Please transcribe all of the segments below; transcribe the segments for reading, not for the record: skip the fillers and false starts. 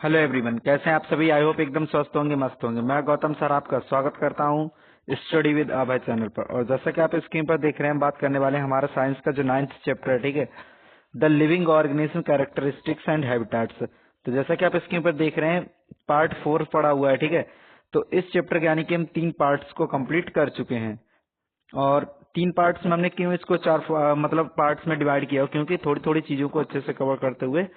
Hello everyone, कैसे हैं आप सभी। आई होप एकदम स्वस्थ होंगे, मस्त होंगे। मैं गौतम सर आपका स्वागत करता हूं स्टडी विद अभय चैनल पर। और जैसा कि आप स्क्रीन पर देख रहे हैं, हम बात करने वाले हैं हमारा साइंस का जो 9th चैप्टर है, ठीक है, the living organism characteristics and habitats. तो जैसा कि आप स्क्रीन पर देख रहे हैं, पार्ट 4 पड़ा हुआ है, ठीक है। तो इस चैप्टर के यानी कि हम 3 पार्ट्स को कंप्लीट कर चुके हैं। और 3 पार्ट्स में हमने क्यों इसको 4 मतलब पार्ट्स में डिवाइड किया, क्योंकि थोड़ी थोड़ी चीजों को अच्छे से कवर करते हुए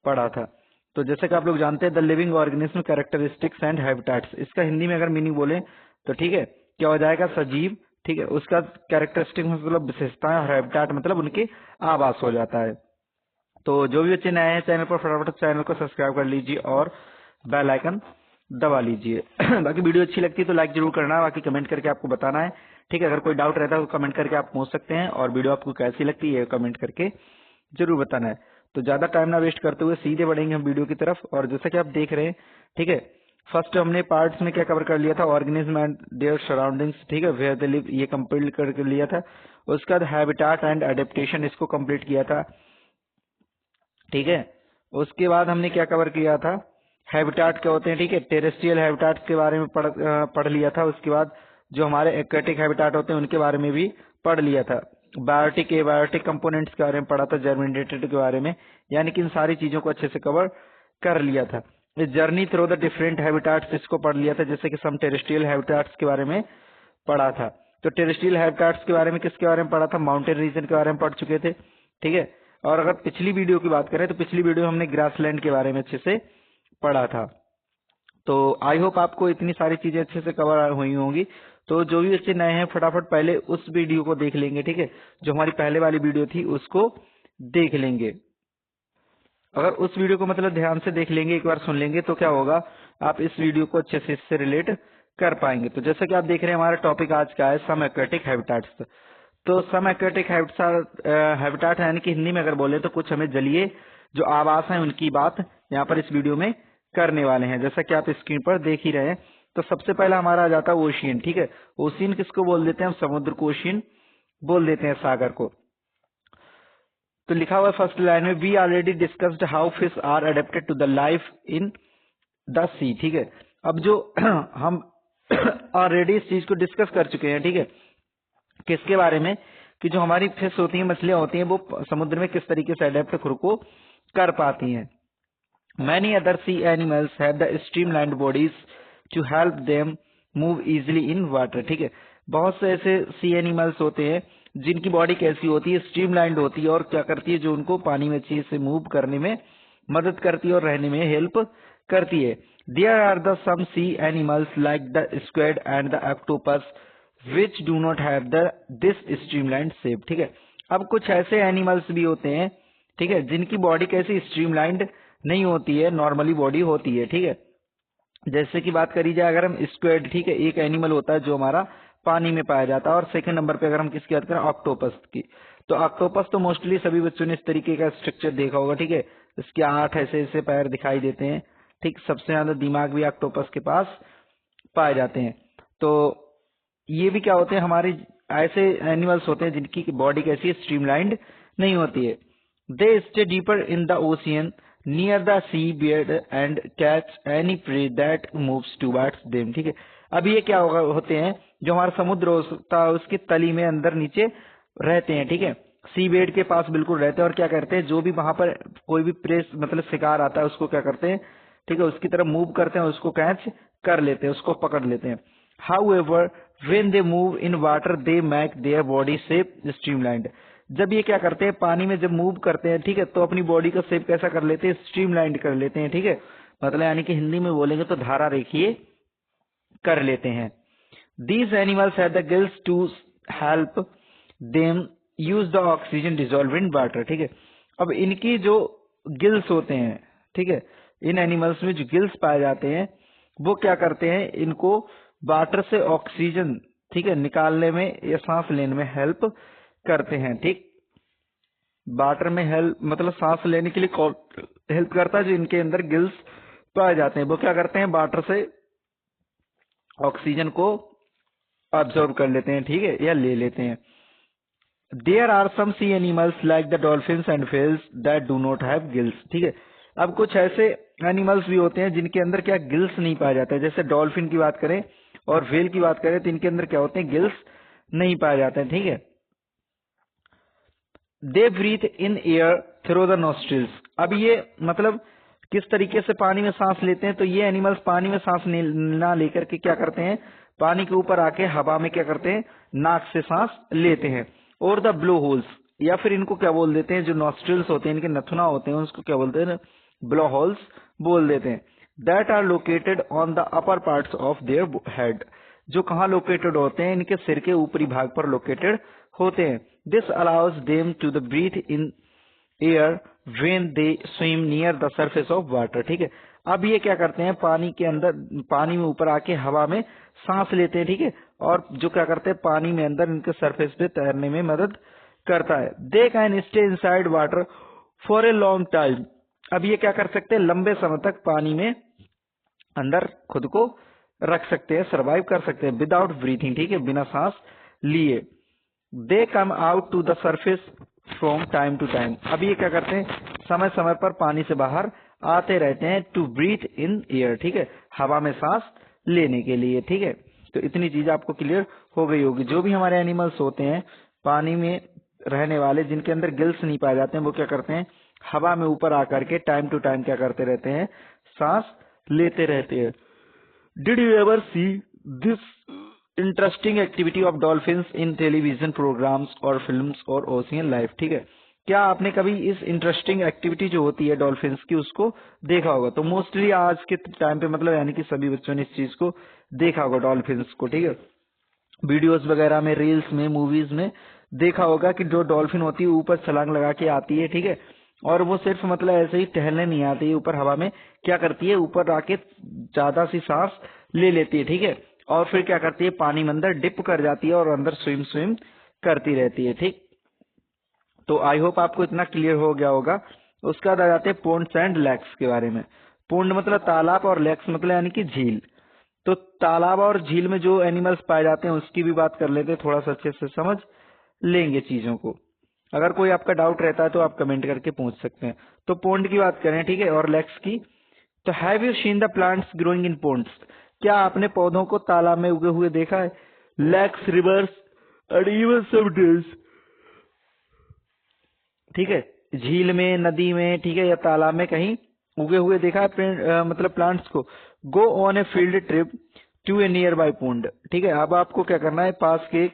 पढ़ा था। तो जैसे कि आप लोग जानते हैं, the living organism characteristics and habitats, इसका हिंदी में अगर मीनिंग बोले तो ठीक है, क्या हो जाएगा, सजीव, ठीक है। उसका कैरेक्टरिस्टिक मतलब विशेषताएं, और हैबिटेट मतलब उनके आवास हो जाता है। तो जो भी बच्चे नए हैं चैनल पर, फटाफट चैनल को सब्सक्राइब कर लीजिए और बेल आइकन दबा लीजिए। बाकी वीडियो अच्छी लगती है तो लाइक जरूर करना है, बाकी कमेंट करके आपको बताना है, ठीक है। अगर कोई डाउट रहता है तो कमेंट करके आप पूछ सकते हैं, और वीडियो आपको कैसी लगती है कमेंट करके जरूर बताना है। तो ज्यादा टाइम ना वेस्ट करते हुए सीधे बढ़ेंगे हम वीडियो की तरफ। और जैसा कि आप देख रहे हैं, ठीक है, फर्स्ट हमने पार्ट्स में क्या कवर कर लिया था, ऑर्गेनिज्म एंड देयर सराउंडिंग्स, ठीक है, वेयर दे लिव, ये कंप्लीट कर लिया था। उसके बाद हैबिटेट एंड एडेप्टेशन, इसको कंप्लीट किया था, ठीक है। उसके बाद हमने क्या कवर किया था, हैबिटाट क्या होते हैं, ठीक है, टेरेस्ट्रियल हैबिटाट के बारे में पढ़ लिया था। उसके बाद जो हमारे एक्वेटिक हैबिटाट होते हैं उनके बारे में भी पढ़ लिया था। बायोटिक एबायोटिक कंपोनेंट्स के बारे में पढ़ा था, जर्मिनेटेड के बारे में, यानी कि इन सारी चीजों को अच्छे से कवर कर लिया था। Journey through the different habitats, इसको पढ़ लिया था, जैसे कि सम टेरेस्ट्रियल हैबिटाट्स के बारे में पढ़ा था। तो टेरेस्ट्रियल हैबिटाट्स के बारे में किसके बारे में पढ़ा था, माउंटेन रीजन के बारे में पढ़ चुके थे, ठीक है। और अगर पिछली वीडियो की बात करें तो पिछली वीडियो हमने ग्रासलैंड के बारे में अच्छे से पढ़ा था। तो आई होप आपको इतनी सारी चीजें अच्छे से कवर हुई होंगी। तो जो भी बच्चे नए हैं फटाफट पहले उस वीडियो को देख लेंगे, ठीक है, जो हमारी पहले वाली वीडियो थी उसको देख लेंगे। अगर उस वीडियो को मतलब ध्यान से देख लेंगे, एक बार सुन लेंगे, तो क्या होगा, आप इस वीडियो को अच्छे से इससे रिलेट कर पाएंगे। तो जैसा कि आप देख रहे हैं, हमारा टॉपिक आज का है सम एक्वेटिक हैबिटाट्स। तो सम एक्वेटिक हैबिटाट यानी कि हिंदी में अगर बोले तो कुछ हमें जलीय जो आवास हैं उनकी बात यहाँ पर इस वीडियो में करने वाले हैं। जैसा कि आप स्क्रीन पर देख ही रहे हैं, तो सबसे पहला हमारा आ जाता है ओशियन, ठीक है। ओशियन किसको बोल देते हैं, हम समुद्र को ओशियन बोल देते हैं, सागर को। तो लिखा हुआ है फर्स्ट लाइन में, we already discussed how fish are adapted to the life in the sea, ठीक है। अब जो हम ऑलरेडी इस चीज को डिस्कस कर चुके हैं, ठीक है, किसके बारे में, कि जो हमारी फिश होती हैं, मछलियां होती हैं, वो समुद्र में किस तरीके से अडेप्ट खुद को कर पाती हैं। Many other sea animals have the streamlined bodies to help them move easily in water, ठीक है। बहुत से ऐसे सी एनिमल्स होते हैं जिनकी बॉडी कैसी होती है, स्ट्रीमलाइंड होती है, और क्या करती है, जो उनको पानी में अच्छे से मूव करने में मदद करती है और रहने में हेल्प करती है। There are the some sea animals like the squid and the octopus which do not have the this streamlined shape, ठीक है। अब कुछ ऐसे एनिमल्स भी होते हैं, ठीक है, जिनकी बॉडी कैसी स्ट्रीमलाइंड नहीं होती है, नॉर्मली बॉडी होती है, ठीक है। जैसे कि बात करी जाए अगर हम स्क्विड, ठीक है, एक एनिमल होता है जो हमारा पानी में पाया जाता है। और सेकंड नंबर पे अगर हम किसकी बात करें, ऑक्टोपस की, तो ऑक्टोपस तो मोस्टली सभी बच्चों ने इस तरीके का स्ट्रक्चर देखा होगा, ठीक है। इसके 8 ऐसे ऐसे पैर दिखाई देते हैं, ठीक, सबसे ज्यादा दिमाग भी ऑक्टोपस के पास पाए जाते हैं। तो ये भी क्या होते हैं, हमारे ऐसे एनिमल्स होते हैं जिनकी बॉडी कैसी स्ट्रीमलाइंड नहीं होती है। They stay deeper in the ocean near the sea bed and catch any prey that moves towards them, ठीक है। अब ये क्या होते हैं, जो हमारा समुद्र होता है उसकी तली में अंदर नीचे रहते हैं, ठीक है, सी बेड के पास बिल्कुल रहते हैं। और क्या करते हैं, जो भी वहां पर कोई भी प्रेस मतलब शिकार आता है उसको क्या करते हैं, ठीक है, उसकी तरफ मूव करते हैं, उसको कैच कर लेते हैं, उसको पकड़ लेते हैं। However when they move in water they make their body shape streamlined. जब ये क्या करते हैं, पानी में जब मूव करते हैं, ठीक है, तो अपनी बॉडी का शेप कैसा कर लेते हैं, स्ट्रीमलाइंड कर लेते हैं, ठीक है। मतलब यानी कि हिंदी में बोलेंगे तो धारा रेखीय कर लेते हैं। These animals have the gills to help them use the oxygen dissolved in water, ठीक है। अब इनकी जो गिल्स होते हैं, ठीक है, इन एनिमल्स में जो गिल्स पाए जाते हैं वो क्या करते हैं, इनको वाटर से ऑक्सीजन, ठीक है, निकालने में या सांस लेने में हेल्प करते हैं, ठीक। वाटर में हेल्प मतलब सांस लेने के लिए हेल्प करता है। जो इनके अंदर गिल्स पाए जाते हैं वो क्या करते हैं, वाटर से ऑक्सीजन को ऑब्जर्व कर लेते हैं, ठीक है, या ले लेते हैं। There are some sea animals like the dolphins and whales that do not have gills, ठीक है। अब कुछ ऐसे एनिमल्स भी होते हैं जिनके अंदर क्या गिल्स नहीं पाया जाता है। जैसे डॉल्फिन की बात करें और व्हेल की बात करें तो इनके अंदर क्या होते हैं, गिल्स नहीं पाए जाते हैं, ठीक है। They breathe in air through the nostrils. अब ये मतलब किस तरीके से पानी में सांस लेते हैं, तो ये एनिमल्स पानी में सांस ना लेकर के क्या करते हैं, पानी के ऊपर आके हवा में क्या करते हैं, नाक से सांस लेते हैं। और द ब्लो होल्स, या फिर इनको क्या बोल देते हैं, जो नोस्ट्रिल्स होते हैं, इनके नथुना होते हैं, उसको क्या बोलते हैं, ब्लो होल्स बोल देते हैं। That are located on the upper parts of their head, जो कहाँ लोकेटेड होते हैं, इनके सिर के ऊपरी भाग पर लोकेटेड होते हैं। This allows them to the breathe in air when they swim near the surface of water, ठीक है। अब ये क्या करते हैं, पानी के अंदर, पानी में ऊपर आके हवा में सांस लेते हैं, ठीक है, और जो क्या करते हैं, पानी में अंदर इनके सरफेस पे तैरने में मदद करता है। They can stay inside water for a long time. अब ये क्या कर सकते हैं, लंबे समय तक पानी में अंदर खुद को रख सकते हैं, सरवाइव कर सकते हैं विदाउट ब्रीथिंग, ठीक है, बिना सांस लिए। They come out to the surface from time to time. अब ये क्या करते हैं, समय समय पर पानी से बाहर आते रहते हैं, टू ब्रीथ इन एयर, ठीक है, हवा में सांस लेने के लिए, ठीक है। तो इतनी चीज आपको क्लियर हो गई होगी। जो भी हमारे एनिमल्स होते हैं पानी में रहने वाले, जिनके अंदर गिल्स नहीं पाए जाते हैं, वो क्या करते हैं, हवा में ऊपर आकर के टाइम टू टाइम क्या करते रहते हैं, सांस लेते रहते हैं। Did you ever see this interesting activity of dolphins in television programs or films or ocean life, ठीक है। क्या आपने कभी इस इंटरेस्टिंग एक्टिविटी जो होती है डॉल्फिन्स की उसको देखा होगा? तो मोस्टली आज के टाइम पे मतलब यानी कि सभी बच्चों ने इस चीज को देखा होगा, डॉल्फिन्स को, ठीक है। वीडियोस वगैरह में, रील्स में, मूवीज में देखा होगा कि जो डॉल्फिन होती है ऊपर छलांग लगा के आती है, ठीक है, और वो सिर्फ मतलब ऐसे ही टहलने नहीं आती है, ऊपर हवा में क्या करती है, ऊपर आके ज्यादा सी सांस ले लेती है, ठीक है, और फिर क्या करती है, पानी में अंदर डिप कर जाती है और अंदर स्विम स्विम करती रहती है, ठीक। तो आई होप आपको इतना क्लियर हो गया होगा। उसके बाद आ जाते हैं पोन्ड्स एंड लेक्स के बारे में। पोन्ड मतलब तालाब और लेक्स मतलब यानी कि झील। तो तालाब और झील में जो एनिमल्स पाए जाते हैं उसकी भी बात कर लेते हैं, थोड़ा सा अच्छे से समझ लेंगे चीजों को। अगर कोई आपका डाउट रहता है तो आप कमेंट करके पूछ सकते हैं। तो पोन्ड की बात करें, ठीक है, और लेक्स की, तो have you seen the plants growing in ponds? क्या आपने पौधों को तालाब में उगे हुए देखा है? Lakes, rivers and even some days, ठीक है, झील में, नदी में, ठीक है, या तालाब में कहीं उगे हुए देखा है मतलब प्लांट्स को? Go on a field trip to a nearby pond, ठीक है। अब आपको क्या करना है, पास के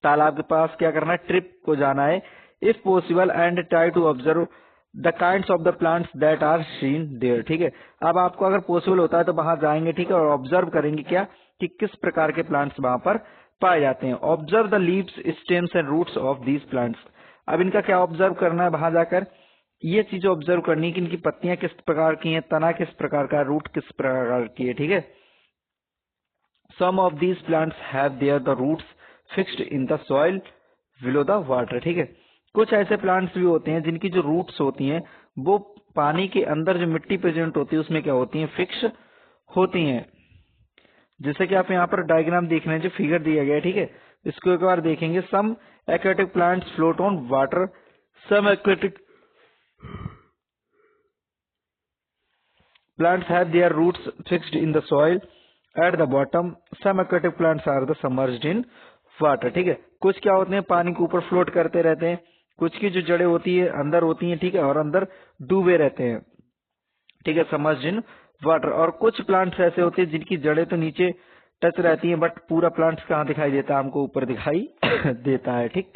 तालाब के पास क्या करना है, ट्रिप को जाना है, if possible, and try to observe the kinds of the plants that are seen there, ठीक है। अब आपको अगर पॉसिबल होता है तो वहां जाएंगे, ठीक है, और ऑब्जर्व करेंगे क्या, कि किस प्रकार के प्लांट्स वहां पर पाए जाते हैं। Observe the leaves, stems and roots of these plants. अब इनका क्या ऑब्जर्व करना है, वहां जाकर ये चीजें ऑब्जर्व करनी है कि इनकी पत्तियां किस प्रकार की हैं, तना किस प्रकार का, रूट किस प्रकार की है, ठीक है। Some of these plants have their the roots fixed in the soil below the water, ठीक है। कुछ ऐसे प्लांट्स भी होते हैं जिनकी जो रूट्स होती हैं वो पानी के अंदर जो मिट्टी प्रेजेंट होती है उसमें क्या होती हैं, फिक्स होती हैं। जैसे कि आप यहाँ पर डायग्राम देख रहे हैं, जो फिगर दिया गया है, ठीक है, इसको एक बार देखेंगे। Some aquatic plants float on water, some aquatic plants have their roots fixed in the soil at the bottom, some aquatic plants are the submerged in water, ठीक है। कुछ क्या होते हैं, पानी के ऊपर फ्लोट करते रहते हैं, कुछ की जो जड़ें होती है अंदर होती हैं, ठीक है, और अंदर डूबे रहते हैं, ठीक है, सबमर्ज्ड इन वाटर। और कुछ प्लांट्स ऐसे होते हैं जिनकी जड़ें तो नीचे टच रहती हैं, बट पूरा प्लांट्स कहाँ दिखाई देता है, हमको ऊपर दिखाई देता है, ठीक।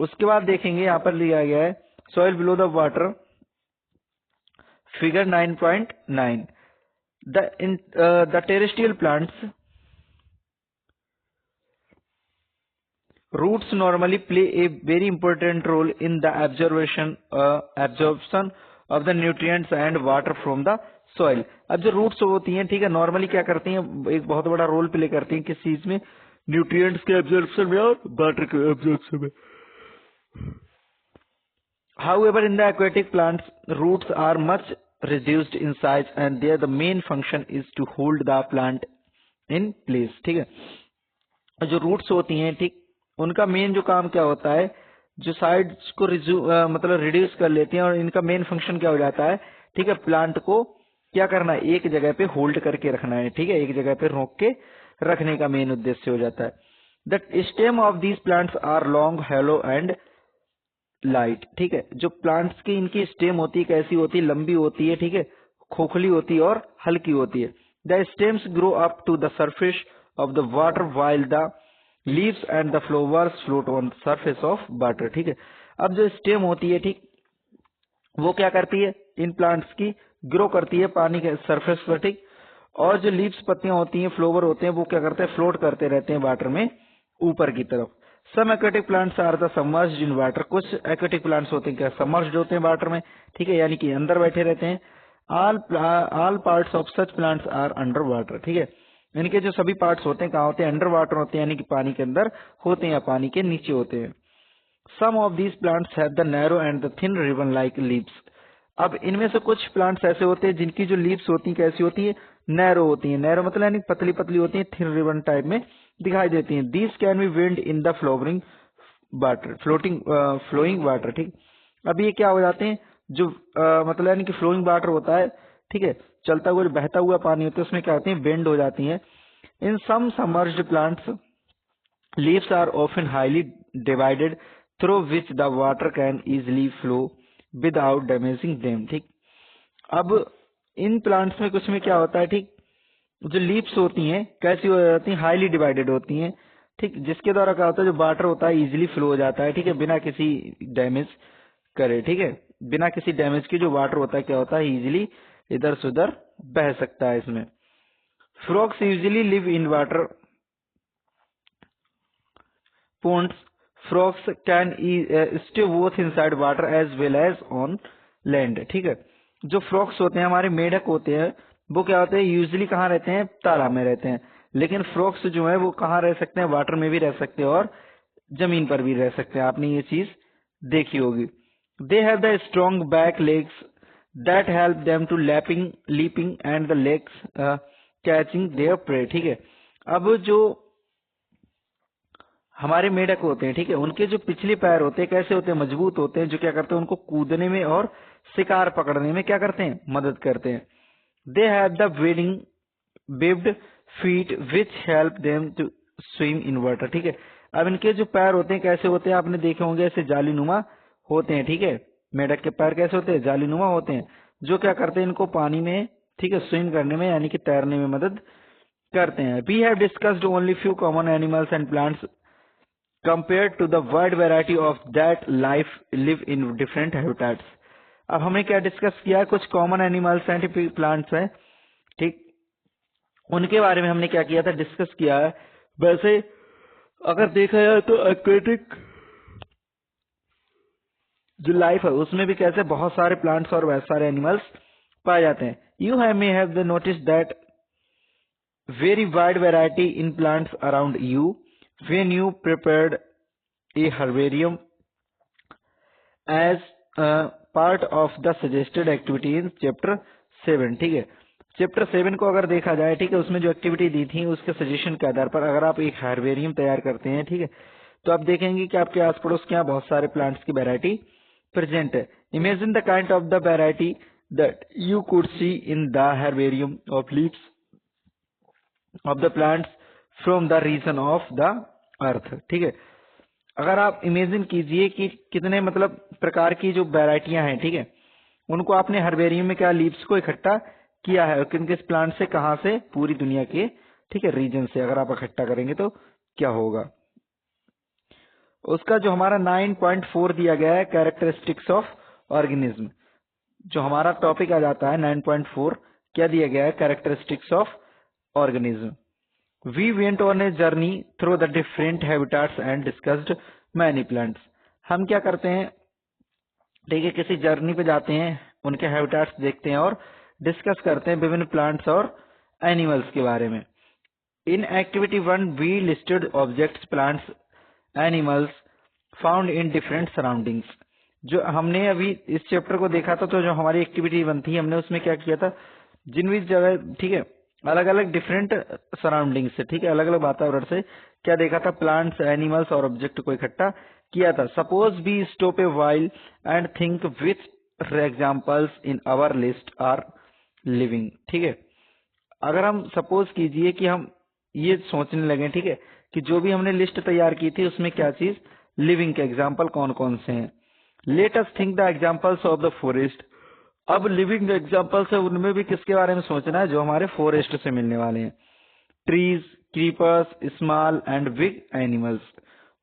उसके बाद देखेंगे, यहाँ पर लिया गया है soil below the water, figure 9.9. The terrestrial plants roots normally play a very important role in the absorption of the nutrients and water from the soil. अब जो रूट्स होती हैं, ठीक है, नॉर्मली क्या करती हैं, एक बहुत बड़ा रोल प्ले करती हैं किस चीज में, न्यूट्रिएंट्स के एब्जॉर्प्शन में और वाटर के एब्जॉर्प्शन में। However, in the aquatic plants, roots are much reduced in size and their the main function is to hold the plant in place, ठीक है। जो रूट्स होती हैं, ठीक, उनका मेन जो काम क्या होता है, जो साइड्स को मतलब रिड्यूस कर लेती हैं, और इनका मेन फंक्शन क्या हो जाता है, ठीक है, प्लांट को क्या करना है, एक जगह पे होल्ड करके रखना है, ठीक है, एक जगह पे रोक के रखने का मेन उद्देश्य हो जाता है। The stem of these plants are long, hollow and light, ठीक है। जो प्लांट्स की इनकी स्टेम होती है कैसी होती है, लंबी होती है, ठीक है, खोखली होती है और हल्की होती है। The stems grow up to the surface of the water while the leaves and the flowers float on surface of water, ठीक है। अब जो स्टेम होती है, ठीक, वो क्या करती है, इन प्लांट्स की ग्रो करती है पानी के सरफेस पर, ठीक। और जो लीव्स, पत्तियां होती हैं, फ्लोवर होते हैं, वो क्या करते हैं, फ्लोट करते रहते हैं वाटर में ऊपर की तरफ। Some aquatic plants are the submerged in water, कुछ एक्वेटिक प्लांट्स होते हैं क्या, सबमर्ज्ड होते हैं वाटर में, ठीक है, यानी कि अंदर बैठे रहते हैं। All parts of such plants are under water, ठीक है। इनके जो सभी पार्ट्स होते हैं कहाँ होते हैं, अंडर वाटर होते हैं, यानी कि पानी के अंदर होते हैं या पानी के नीचे होते हैं। Some of these plants have the narrow and the thin ribbon-like leaves. अब इनमें से कुछ प्लांट्स ऐसे होते हैं जिनकी जो लीव्स होती हैं कैसी होती है, नैरो होती हैं। नैरो मतलब यानी पतली पतली होती हैं, थिन रिबन टाइप में दिखाई देती हैं। These can be wind in the flowering water, flowing water, ठीक। अब ये क्या हो जाते हैं, जो मतलब यानी कि फ्लोइंग वाटर होता है, ठीक है, चलता हुआ बहता हुआ पानी होता है, उसमें क्या होती है, बेंड हो जाती हैं। In some submerged plants leaves are often highly divided through which the water can easily flow without damaging them, ठीक। अब इन प्लांट्स में कुछ में क्या होता है, ठीक, जो लीव्स होती हैं कैसी हो जाती हैं, हाईली डिवाइडेड होती हैं, ठीक, जिसके द्वारा क्या होता है, जो वाटर होता है इजीली फ्लो हो जाता है, ठीक है, बिना किसी डैमेज करे, ठीक है, बिना किसी डैमेज के जो वाटर होता है क्या होता है, इजीली इधर से उधर बह सकता है इसमें। Frogs usually live in water ponds. Frogs can stay both inside water as well as on land, ठीक है। जो फ्रॉग्स होते हैं, हमारे मेढक होते हैं, वो क्या होते हैं, यूजुअली कहाँ रहते हैं, तालाब में रहते हैं। लेकिन फ्रॉग्स जो है वो कहाँ रह सकते हैं, वाटर में भी रह सकते हैं और जमीन पर भी रह सकते हैं। आपने ये चीज देखी होगी। They have the strong back legs that help them to leaping and the legs catching their prey, ठीक है। अब जो हमारे मेढक होते हैं, ठीक है, उनके जो पिछले पैर होते हैं कैसे होते हैं, मजबूत होते हैं, जो क्या करते हैं, उनको कूदने में और शिकार पकड़ने में क्या करते हैं, मदद करते हैं। They have the webbed feet which help them to swim in water, ठीक है। अब इनके जो पैर होते हैं कैसे होते हैं, आपने देखे होंगे, ऐसे जालीनुमा होते हैं, ठीक है। मेढक के पैर कैसे होते हैं, जालीनुमा होते हैं, जो क्या करते हैं, इनको पानी में, ठीक है, स्विम करने में यानी कि तैरने में मदद करते हैं। We have discussed only few common animals and plants compared to the wide variety of that live in different habitats। अब हमने क्या डिस्कस किया है, कुछ कॉमन एनिमल्स एंड प्लांट्स हैं, ठीक, उनके बारे में हमने क्या किया था, डिस्कस किया है। वैसे अगर देखा जाए तो एक्वेटिक जो लाइफ है उसमें भी कैसे बहुत सारे प्लांट्स और बहुत सारे एनिमल्स पाए जाते हैं। You have may have notice that very wide variety in plants around you when you prepared a herbarium as a part of the suggested activity in chapter 7, ठीक है। चैप्टर 7 को अगर देखा जाए, ठीक है, उसमें जो एक्टिविटी दी थी उसके सजेशन के आधार पर अगर आप एक हर्बेरियम तैयार करते हैं, ठीक है, तो आप देखेंगे कि आपके आस पड़ोस के यहाँ बहुत सारे प्लांट्स की वैरायटी प्रेजेंट है। Imagine the kind of the variety that you could see in the herbarium of leaves of the plants from the region of the earth, ठीक है। अगर आप इमेजिन कीजिए कि कितने मतलब प्रकार की जो वैरायटियां हैं, ठीक है, उनको आपने हर्बेरियम में क्या लीव्स को इकट्ठा किया है, और किन किस प्लांट से, कहाँ से, पूरी दुनिया के, ठीक है, रीजन से अगर आप इकट्ठा करेंगे तो क्या होगा। उसका जो हमारा 9.4 दिया गया है, कैरेक्टरिस्टिक्स ऑफ ऑर्गेनिज्म, जो हमारा टॉपिक आ जाता है 9.4, क्या दिया गया है, characteristics of organism। We went on a journey through the different habitats and discussed many plants। हम क्या करते हैं, ठीक है, किसी जर्नी पे जाते हैं, उनके हैबिटाट्स देखते हैं और डिस्कस करते हैं विभिन्न प्लांट्स और एनिमल्स के बारे में। In activity 1 we listed objects, plants, animals found in different surroundings. जो हमने अभी इस चैप्टर को देखा था, तो जो हमारी एक्टिविटी 1 थी, हमने उसमें क्या किया था, जिन भी जगह, ठीक है, अलग अलग डिफरेंट सराउंडिंग से, ठीक है, अलग अलग वातावरण से क्या देखा था, प्लांट्स, एनिमल्स और ऑब्जेक्ट को इकट्ठा किया था। Suppose be stop a while and think which examples in our list are living. ठीक है, अगर हम सपोज कीजिए कि हम ये सोचने लगे, ठीक है, कि जो भी हमने लिस्ट तैयार की थी उसमें क्या चीज लिविंग के एग्जाम्पल कौन कौन से हैं। Let us think the examples of the forest. अब लिविंग एग्जाम्पल्स है उनमें भी किसके बारे में सोचना है, जो हमारे फॉरेस्ट से मिलने वाले हैं। Trees, creepers, small and big animals,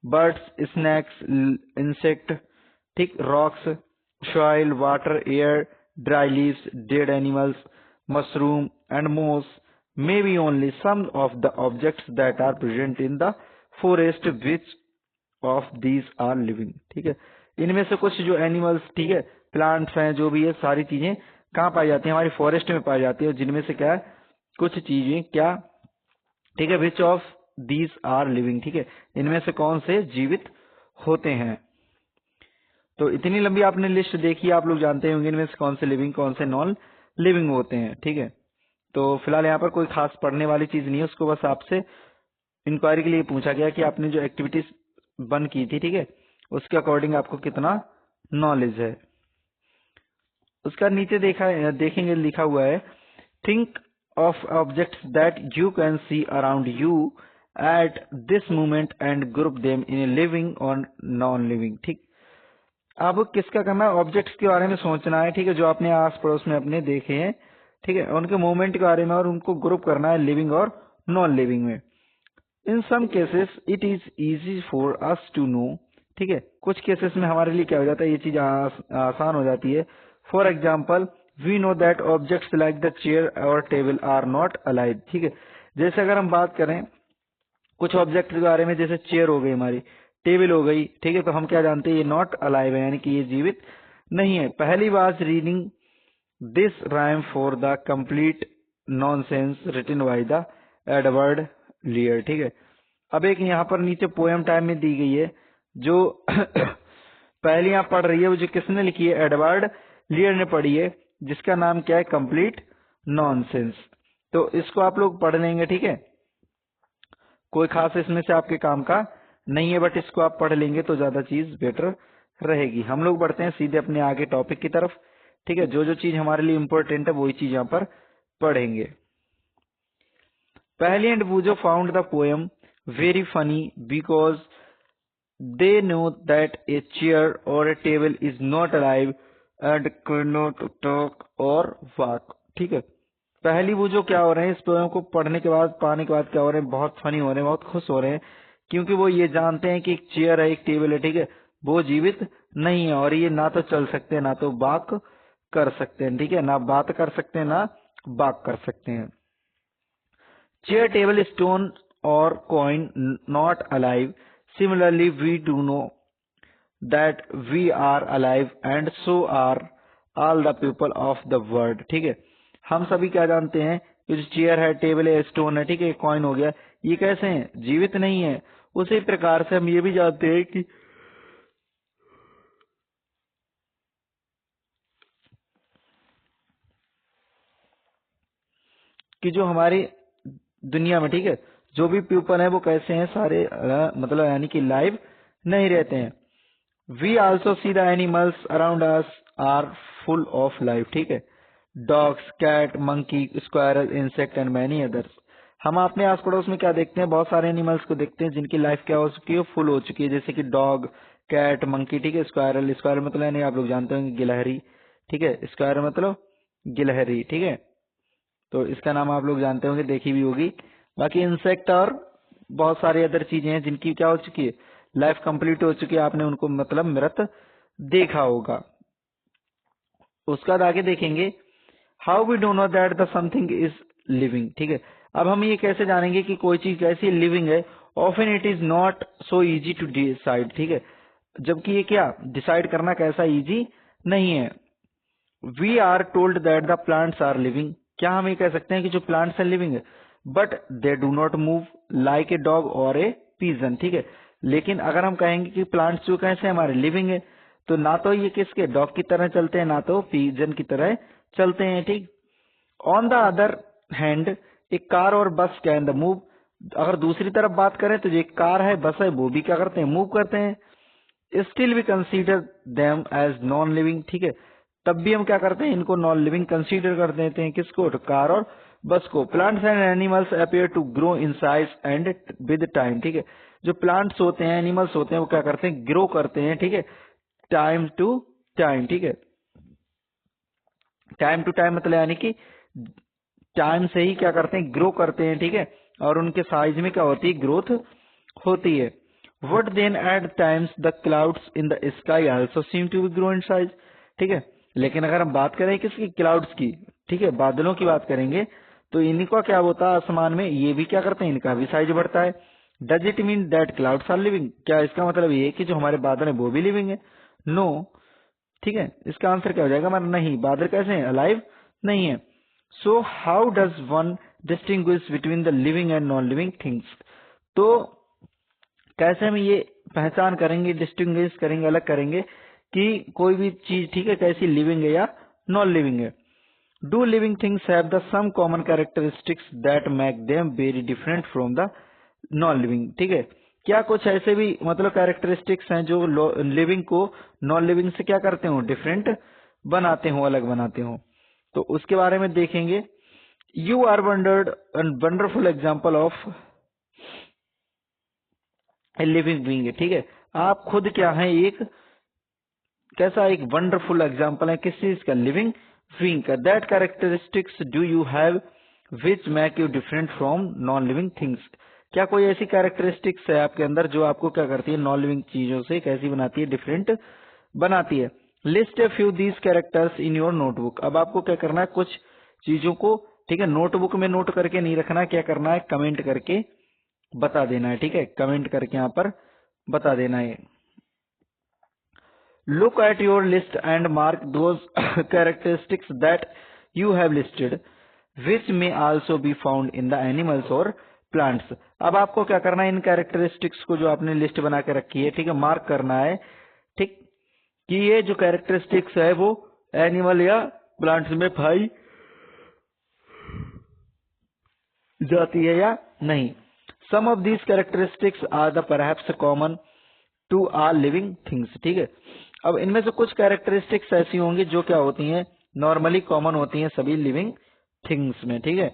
birds, snakes, insect, ठीक, rocks, soil, water, air, dry leaves, dead animals, mushroom and moss may be only some of the objects that are present in the forest, which of these are living। ठीक है, इनमें से कुछ जो animals, ठीक है, plants हैं, जो भी है, सारी चीजें कहाँ पाई जाती हैं, हमारी फॉरेस्ट में पाई जाती है, जिनमें से क्या है, कुछ चीजें क्या, ठीक है, which of these are living. ठीक है, इनमें से कौन से जीवित होते हैं। तो इतनी लंबी आपने लिस्ट देखी, आप लोग जानते होंगे इनमें से कौन से लिविंग कौन से नॉन लिविंग होते हैं। ठीक है, तो फिलहाल यहाँ पर कोई खास पढ़ने वाली चीज नहीं है, उसको बस आपसे इंक्वायरी के लिए पूछा गया कि आपने जो एक्टिविटीज बन की थी, ठीक है, उसके अकॉर्डिंग आपको कितना नॉलेज है। उसका नीचे देखेंगे लिखा हुआ है, think of objects that you can see around you at this moment and group them in living और नॉन लिविंग। ठीक, अब किसका करना है, ऑब्जेक्ट्स के बारे में सोचना है, ठीक है, जो आपने आस पड़ोस में अपने देखे हैं, ठीक है, उनके मूवमेंट के बारे में, और उनको ग्रुप करना है लिविंग और नॉन लिविंग में। In some cases it is easy for us to know. ठीक है, कुछ केसेस में हमारे लिए क्या हो जाता है, ये चीज आसान हो जाती है। For example, we know that objects like the chair और टेबल आर नॉट अलाइव। ठीक है, जैसे अगर हम बात करें कुछ ऑब्जेक्ट के बारे में, जैसे चेयर हो गई, हमारी टेबल हो गई, ठीक है, तो हम क्या जानते हैं, ये नॉट अलाइव है, यानी कि ये जीवित नहीं है। पहली बार reading this rhyme for the complete nonsense written by the Edward Lear. ठीक है, अब एक यहाँ पर नीचे पोएम टाइम में दी गई है, जो पहली आप पढ़ रही है, वो जो किसने लिखी है, एडवर्ड लियर ने पढ़ी है, जिसका नाम क्या है, कंप्लीट नॉनसेंस। तो इसको आप लोग पढ़ लेंगे। ठीक है, कोई खास इसमें से आपके काम का नहीं है, बट इसको आप पढ़ लेंगे तो ज्यादा चीज बेटर रहेगी। हम लोग बढ़ते हैं सीधे अपने आगे टॉपिक की तरफ। ठीक है, जो जो चीज हमारे लिए इम्पोर्टेंट है वही चीज यहाँ पर पढ़ेंगे। Paheli and Boojho found the poem very funny because they know that a chair or a table is not alive and can not talk or walk. ठीक है, पहली वो जो क्या हो रहे हैं, इस पोएम को पढ़ने के बाद, पाने के बाद क्या हो रहे हैं, बहुत फनी हो रहे हैं, बहुत खुश हो रहे हैं, क्योंकि वो ये जानते हैं कि एक चेयर है, एक टेबल है, ठीक है, वो जीवित नहीं है, और ये ना तो चल सकते हैं, ना तो बाक कर सकते हैं। ठीक है, ना बात कर सकते हैं, ना बाक कर सकते हैं। चेयर, टेबल, स्टोन और coin not alive. Similarly we do know that we are alive and so are all the people of the world. ठीक है, हम सभी क्या जानते हैं कि जो चेयर है, टेबल है, स्टोन है, ठीक है, कॉइन हो गया, ये कैसे हैं, जीवित नहीं है। उसी प्रकार से हम ये भी जानते हैं कि जो हमारी दुनिया में, ठीक है, जो भी पीपल है वो कैसे हैं, सारे मतलब यानी कि लाइव नहीं रहते हैं। We also see the animals around us are full of life. ठीक है, dogs, cat, monkey, squirrel, insect and many others. हम अपने आस पड़ोस में क्या देखते हैं, बहुत सारे एनिमल्स को देखते हैं जिनकी लाइफ क्या हो चुकी है, फुल हो चुकी है, जैसे कि डॉग, कैट, मंकी, ठीक है, स्क्वायरल, स्क्वायरल मतलब यानी आप लोग जानते होंगे गिलहरी। ठीक है, स्क्वायरल मतलब गिलहरी। ठीक है, तो इसका नाम आप लोग जानते होंगे, देखी भी होगी। बाकी इंसेक्ट और बहुत सारी अदर चीजें हैं जिनकी क्या हो चुकी है, लाइफ कंप्लीट हो चुकी है, आपने उनको मतलब मृत देखा होगा। उसके बाद आगे देखेंगे, how we do know that the something is living. ठीक है, अब हम ये कैसे जानेंगे कि कोई चीज कैसी लिविंग है। Often it is not so easy to decide. ठीक है, जबकि ये क्या डिसाइड करना कैसा इजी नहीं है। We are told that the plants are living. क्या हम ये कह सकते हैं कि जो प्लांट्स है लिविंग है, but they do not move like a dog और ए पीजन। ठीक है, लेकिन अगर हम कहेंगे कि प्लांट्स जो कैसे हमारे लिविंग है, तो ना तो ये किसके डॉग की तरह चलते हैं, ना तो पीजन की तरह चलते हैं। ठीक, ऑन द अदर हैंड एक कार और बस कैन द मूव। अगर दूसरी तरफ बात करें तो जो एक कार है, बस है, वो भी क्या करते हैं, मूव करते हैं। Still we consider them as non living, ठीक है, तब भी हम क्या करते हैं, इनको नॉन लिविंग कंसीडर कर देते हैं। किसको? कार और बस को। Plants and animals appear to grow in size and with time, ठीक है, जो प्लांट्स होते हैं, एनिमल्स होते हैं, वो क्या करते हैं, ग्रो करते हैं, ठीक है, टाइम टू टाइम, ठीक है, टाइम टू टाइम मतलब यानी कि टाइम से ही क्या करते हैं, ग्रो करते हैं, ठीक है, और उनके साइज में क्या होती है, ग्रोथ होती है। What then at times the clouds in the sky also seem to be grow in size, ठीक है, लेकिन अगर हम बात करें किसकी, क्लाउड्स की, ठीक है, बादलों की बात करेंगे, तो इनका क्या होता है, आसमान में ये भी क्या करते हैं, इनका भी साइज बढ़ता है। Does it mean that clouds are living, क्या इसका मतलब ये है कि जो हमारे बादल है वो भी लिविंग है? नो, ठीक है, इसका आंसर क्या हो जाएगा हमारा, नहीं। बादल कैसे हैं, अलाइव नहीं है। So how does one distinguish between the living and non living things, तो कैसे हम ये पहचान करेंगे, डिस्टिंग्विश करेंगे, अलग करेंगे कि कोई भी चीज, ठीक है, कैसी लिविंग है या नॉन लिविंग है। Do living things have the some common characteristics that make them very different from the non living, ठीक है, क्या कुछ ऐसे भी मतलब कैरेक्टरिस्टिक्स हैं जो लिविंग को नॉन लिविंग से क्या करते हो, डिफरेंट बनाते हो, अलग बनाते हो, तो उसके बारे में देखेंगे। You are wonderful example of a living being, ठीक है, आप खुद क्या है, एक कैसा, एक वंडरफुल एग्जाम्पल है, किस चीज का, लिविंग बीइंग का। That characteristics do you have which make you different from non living things, क्या कोई ऐसी कैरेक्टरिस्टिक्स है आपके अंदर जो आपको क्या करती है, नॉन लिविंग चीजों से कैसी बनाती है, डिफरेंट बनाती है। List a few these characters in your notebook, अब आपको क्या करना है, कुछ चीजों को, ठीक है, नोटबुक में नोट करके नहीं रखना, क्या करना है, कमेंट करके बता देना है, ठीक है, कमेंट करके यहाँ पर बता देना है। Look at your list and mark those characteristics that you have listed, which may also be found in the animals or plants. अब आपको क्या करना है, इन कैरेक्टरिस्टिक्स को जो आपने लिस्ट बना के रखी है, ठीक है, मार्क करना है, ठीक, कि ये जो कैरेक्टरिस्टिक्स है वो एनिमल या प्लांट्स में पाई जाती है या नहीं। Some of these characteristics are the perhaps common to our living things, ठीक है, अब इनमें से कुछ कैरेक्टरिस्टिक्स ऐसी होंगी जो क्या होती हैं, नॉर्मली कॉमन होती हैं सभी लिविंग थिंग्स में, ठीक है,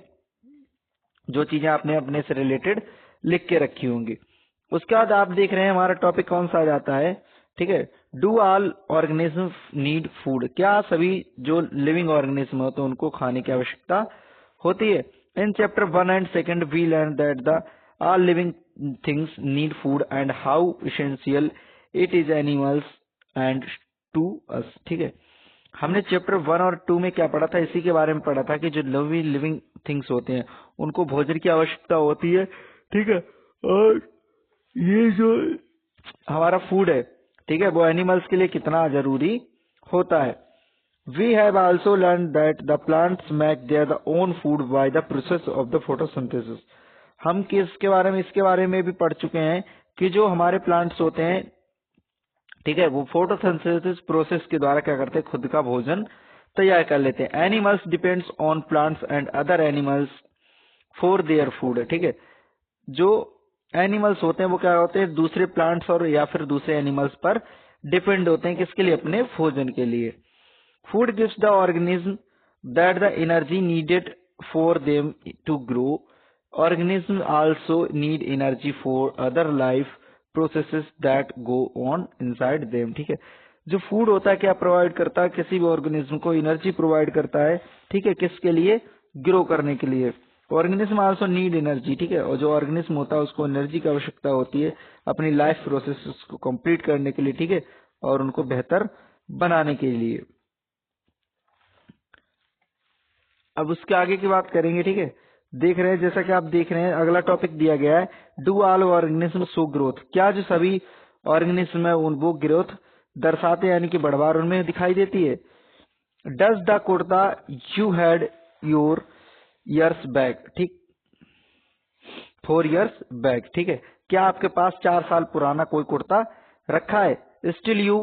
जो चीजें आपने अपने से रिलेटेड लिख के रखी होंगी। उसके बाद आप देख रहे हैं हमारा टॉपिक कौन सा आ जाता है, ठीक है, do all organism need food, क्या सभी जो लिविंग ऑर्गेनिज्म होते हैं उनको खाने की आवश्यकता होती है। In chapter 1 and 2 we learn that the all living things need food and how essential it is animals and to us, ठीक है, हमने चैप्टर 1 और 2 में क्या पढ़ा था, इसी के बारे में पढ़ा था कि जो लिविंग थिंग्स होते हैं उनको भोजन की आवश्यकता होती है, ठीक है, और ये जो हमारा फूड है, ठीक है, वो एनिमल्स के लिए कितना जरूरी होता है। We have also learn that the plants make their own food by the process of the photosynthesis, हम किसके बारे में, इसके बारे में भी पढ़ चुके हैं कि जो हमारे प्लांट्स होते हैं, ठीक है, वो फोटोसिंथेसिस प्रोसेस के द्वारा क्या करते हैं, खुद का भोजन तैयार कर लेते हैं। Animals depends on plants and other animals for their food, ठीक है, जो एनिमल्स होते हैं वो क्या होते हैं, दूसरे प्लांट्स और या फिर दूसरे एनिमल्स पर डिपेंड होते हैं, किसके लिए, अपने भोजन के लिए। Food gives the organism that the energy needed for them to grow, organism also need energy for other life processes that go on inside them, ठीक है, जो फूड होता है क्या प्रोवाइड करता है, किसी भी ऑर्गेनिज्म को एनर्जी प्रोवाइड करता है, ठीक है, किसके लिए, ग्रो करने के लिए। ऑर्गेनिज्म आल्सो नीड एनर्जी, ठीक है, और जो ऑर्गेनिज्म होता है उसको एनर्जी की आवश्यकता होती है अपनी लाइफ प्रोसेस को कंप्लीट करने के लिए, ठीक है, और उनको बेहतर बनाने के लिए। अब उसके आगे की बात करेंगे, ठीक है, देख रहे हैं, जैसा कि आप देख रहे हैं अगला टॉपिक दिया गया है, do all organism show growth, क्या जो सभी ऑर्गेनिज्म है उन वो ग्रोथ दर्शाते हैं, यानी कि बढ़वार उनमें दिखाई देती है। Does the kurta you had your ears back, ठीक, 4 years बैक, ठीक है, क्या आपके पास 4 साल पुराना कोई कुर्ता रखा है। स्टिल यू,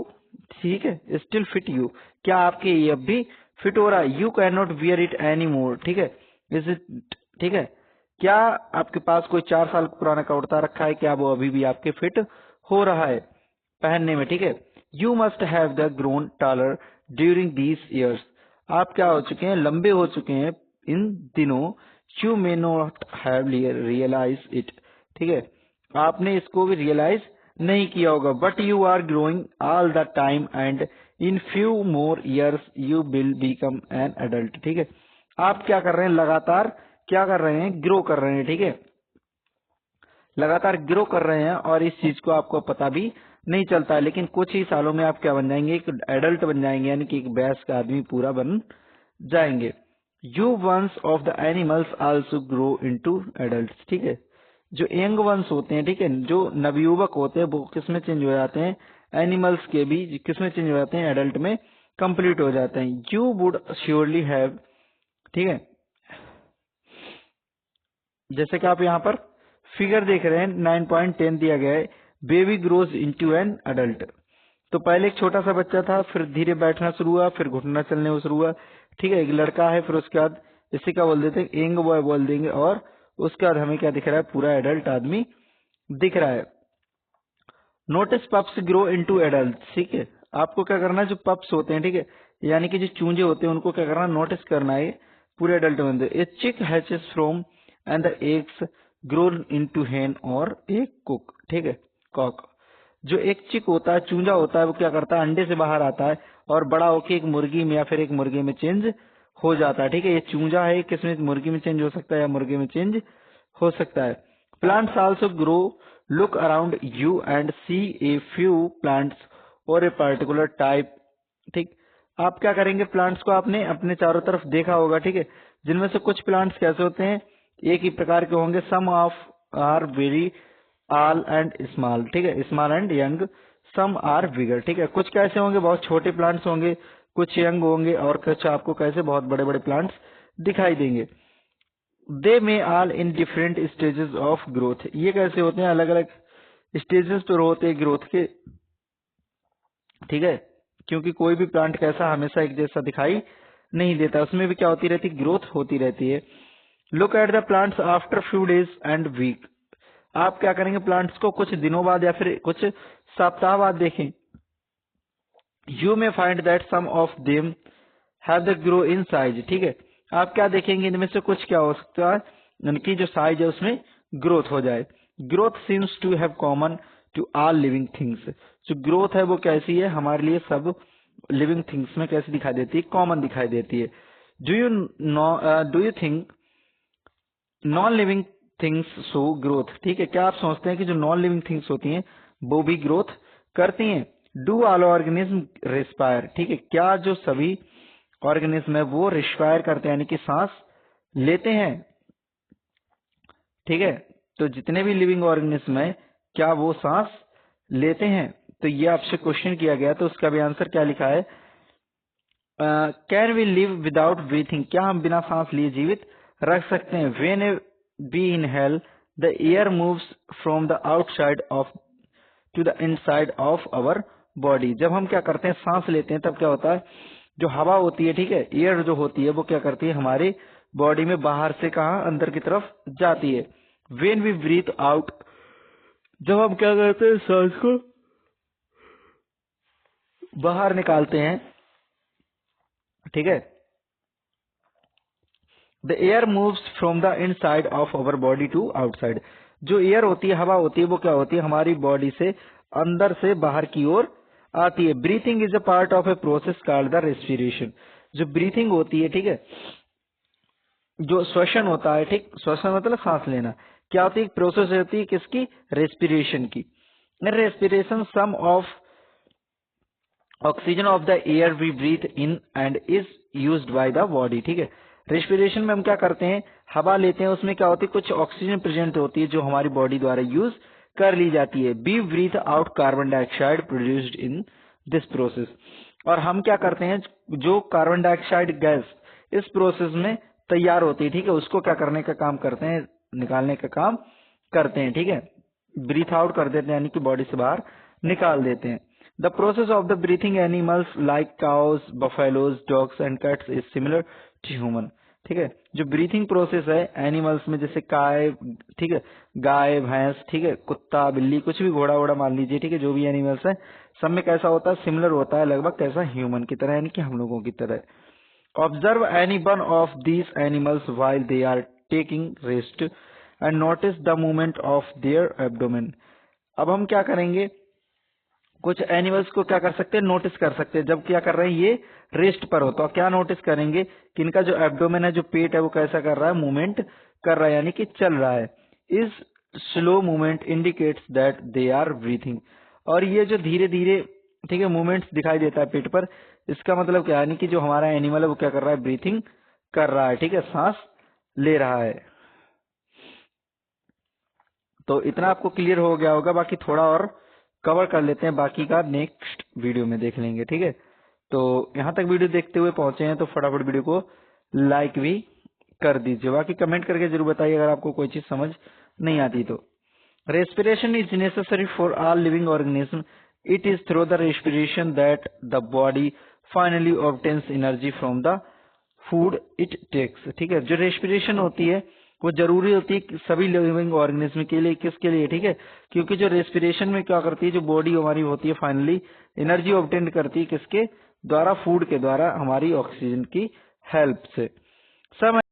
ठीक है, स्टिल फिट यू, क्या आपके ये अब भी फिट हो रहा है। You can not wear it any more, ठीक है, इज इट, ठीक है, क्या आपके पास कोई 4 साल पुराना कुर्ता रखा है, क्या वो अभी भी आपके फिट हो रहा है। पहनने में, ठीक है। You must have the grown taller during these years, आप क्या हो चुके हैं, लंबे हो चुके हैं इन दिनों। You may not have realize it, ठीक है, आपने इसको भी रियलाइज नहीं किया होगा, but you are growing all the time and in few more years you will become an adult, ठीक है। आप क्या कर रहे हैं, लगातार क्या कर रहे हैं, ग्रो कर रहे हैं, ठीक है, लगातार ग्रो कर रहे हैं और इस चीज को आपको पता भी नहीं चलता है, लेकिन कुछ ही सालों में आप क्या बन जाएंगे, एक एडल्ट बन जाएंगे, यानी कि एक वयस्क आदमी पूरा बन जाएंगे। यू ones of the animals also grow into adults, ठीक है, जो यंग वंस होते हैं, ठीक है, जो नवयुवक होते हैं, वो किसमें चेंज हो जाते हैं, एनिमल्स के भी किसमें चेंज हो जाते हैं, एडल्ट में कंप्लीट हो जाते हैं। यू वुड श्योरली हैव, ठीक है, जैसे कि आप यहाँ पर फिगर देख रहे हैं 9.10 दिया गया है, baby grows into an adult. तो पहले एक छोटा सा बच्चा था, फिर धीरे बैठना शुरू हुआ, फिर घुटना चलने शुरू हुआ, ठीक है, एक लड़का है, फिर उसके बाद इसे क्या बोल देते हैं, यंग बॉय बोल देंगे, और उसके बाद हमें क्या दिख रहा है, पूरा एडल्ट आदमी दिख रहा है। Notice pups grow into adult, ठीक है, आपको क्या करना है, जो पप्स होते हैं, ठीक है, यानी कि जो चूंजे होते हैं, उनको क्या करना है, नोटिस करना है, पूरे एडल्ट बनते। ए चिक hatches from and the eggs grown into हेन और एक कुक, ठीक है, कॉक। जो एक चिक होता है, चूंजा होता है, वो क्या करता है, अंडे से बाहर आता है और बड़ा होके एक मुर्गी में या फिर एक मुर्गे में चेंज हो जाता है, ठीक है। ये चूंजा है, किसमें, मुर्गी में चेंज हो सकता है या मुर्गे में चेंज हो सकता है। Plants also grow, look around you and see a few plants और ए पर्टिकुलर टाइप, ठीक। आप क्या करेंगे, प्लांट्स को आपने अपने चारों तरफ देखा होगा, ठीक है, जिनमें से कुछ प्लांट्स कैसे होते हैं, एक ही प्रकार के होंगे, some of are very all and small, ठीक है, small and young, some are bigger, ठीक है, कुछ कैसे होंगे, बहुत छोटे प्लांट्स होंगे, कुछ यंग होंगे, और कुछ आपको कैसे बहुत बड़े बड़े प्लांट्स दिखाई देंगे। They may all in different stages of growth, ये कैसे होते हैं, अलग अलग स्टेजेस पर होते हैं ग्रोथ के, ठीक है, क्योंकि कोई भी प्लांट कैसा हमेशा एक जैसा दिखाई नहीं देता, उसमें भी क्या होती रहती है, ग्रोथ होती रहती है। Look at the plants after few days and week, आप क्या करेंगे, प्लांट्स को कुछ दिनों बाद या फिर कुछ सप्ताह बाद देखें। You may find that some of them have the grow in size, ठीक है, आप क्या देखेंगे, इनमें से कुछ क्या हो सकता है, उनकी जो साइज है उसमें ग्रोथ हो जाए। Growth seems to have common to all living things, जो ग्रोथ है वो कैसी है, हमारे लिए सब लिविंग थिंग्स में कैसी दिखाई देती है, कॉमन दिखाई देती है। Do you think non living things show growth, ठीक है, क्या आप सोचते हैं कि जो नॉन लिविंग थिंग्स होती हैं वो भी ग्रोथ करती हैं। डू ऑल ऑर्गेनिज्म रिस्पायर, ठीक है, क्या जो सभी ऑर्गेनिज्म है वो रिस्पायर करते हैं, यानी कि सांस लेते हैं, ठीक है, तो जितने भी लिविंग ऑर्गेनिज्म है क्या वो सांस लेते हैं। तो ये आपसे क्वेश्चन किया गया, तो उसका भी आंसर क्या लिखा है, can we live without breathing, क्या हम बिना सांस लिए जीवित रख सकते हैं। When we inhale the air moves from the outside of to the inside of our body, जब हम क्या करते हैं, सांस लेते हैं, तब क्या होता है, जो हवा होती है, ठीक है, एयर जो होती है वो क्या करती है, हमारी बॉडी में बाहर से कहा अंदर की तरफ जाती है। वेन वी ब्रीथ आउट, जब हम क्या करते हैं, सांस को बाहर निकालते हैं, ठीक है, the air moves from the inside of our body to outside, जो एयर होती है, हवा होती है, वो क्या होती है, हमारी बॉडी से अंदर से बाहर की ओर आती है। Breathing is a part of a process called the respiration, जो ब्रीथिंग होती है, ठीक है, जो श्वसन होता है, ठीक, श्वसन मतलब सांस लेना, क्या होती है, प्रोसेस होती है किसकी, रेस्पिरेशन की। Respiration some of oxygen of the air we breathe in and is used by the body, ठीक है, रेस्पिरेशन में हम क्या करते हैं, हवा लेते हैं, उसमें क्या होती है, कुछ ऑक्सीजन प्रेजेंट होती है जो हमारी बॉडी द्वारा यूज कर ली जाती है। We breathe out carbon dioxide produced in this process, और हम क्या करते हैं, जो कार्बन डाइऑक्साइड गैस इस प्रोसेस में तैयार होती है, ठीक है, उसको क्या करने का काम करते हैं, निकालने का काम करते हैं, ठीक है, ब्रीथ आउट कर देते हैं, यानी कि बॉडी से बाहर निकाल देते हैं। The process of the breathing animals like cows, buffaloes, dogs and cats is similar to human. ठीक है। जो ब्रीथिंग प्रोसेस है एनिमल्स में, जैसे गाय, ठीक है, गाय भैंस, ठीक है, कुत्ता बिल्ली, कुछ भी, घोड़ा वोड़ा मान लीजिए, ठीक है, जो भी एनिमल्स है सब में कैसा होता है, सिमिलर होता है लगभग, कैसा, ह्यूमन की तरह, यानी कि हम लोगों की तरह। Observe any one of these animals while they are taking rest and notice the movement of their abdomen. अब हम क्या करेंगे, कुछ एनिमल्स को क्या कर सकते हैं, नोटिस कर सकते हैं जब क्या कर रहे हैं, ये रेस्ट पर हो, तो क्या नोटिस करेंगे कि इनका जो एब्डोमेन है, जो पेट है, वो कैसा कर रहा है, मूवमेंट कर रहा है, यानी कि चल रहा है। This slow movement indicates that they are breathing. और ये जो धीरे धीरे, ठीक है, मूवमेंट्स दिखाई देता है पेट पर, इसका मतलब क्या है, यानी कि जो हमारा एनिमल है वो क्या कर रहा है, ब्रीथिंग कर रहा है, ठीक है, सांस ले रहा है। तो इतना आपको क्लियर हो गया होगा, बाकी थोड़ा और कवर कर लेते हैं, बाकी का नेक्स्ट वीडियो में देख लेंगे, ठीक है। तो यहाँ तक वीडियो देखते हुए पहुंचे हैं तो फटाफट वीडियो को लाइक भी कर दीजिए, बाकी कमेंट करके जरूर बताइए अगर आपको कोई चीज समझ नहीं आती तो। Respiration is necessary for all living organism. It is through the respiration that the body finally obtains energy from the food it takes. ठीक है, जो रेस्पिरेशन होती है वो जरूरी होती है सभी लिविंग ऑर्गेनिज्म के लिए, किसके लिए, ठीक है, क्योंकि जो रेस्पिरेशन में क्या करती है, जो बॉडी हमारी होती है फाइनली एनर्जी ऑब्टेन करती है, किसके द्वारा, फूड के द्वारा, हमारी ऑक्सीजन की हेल्प से। सब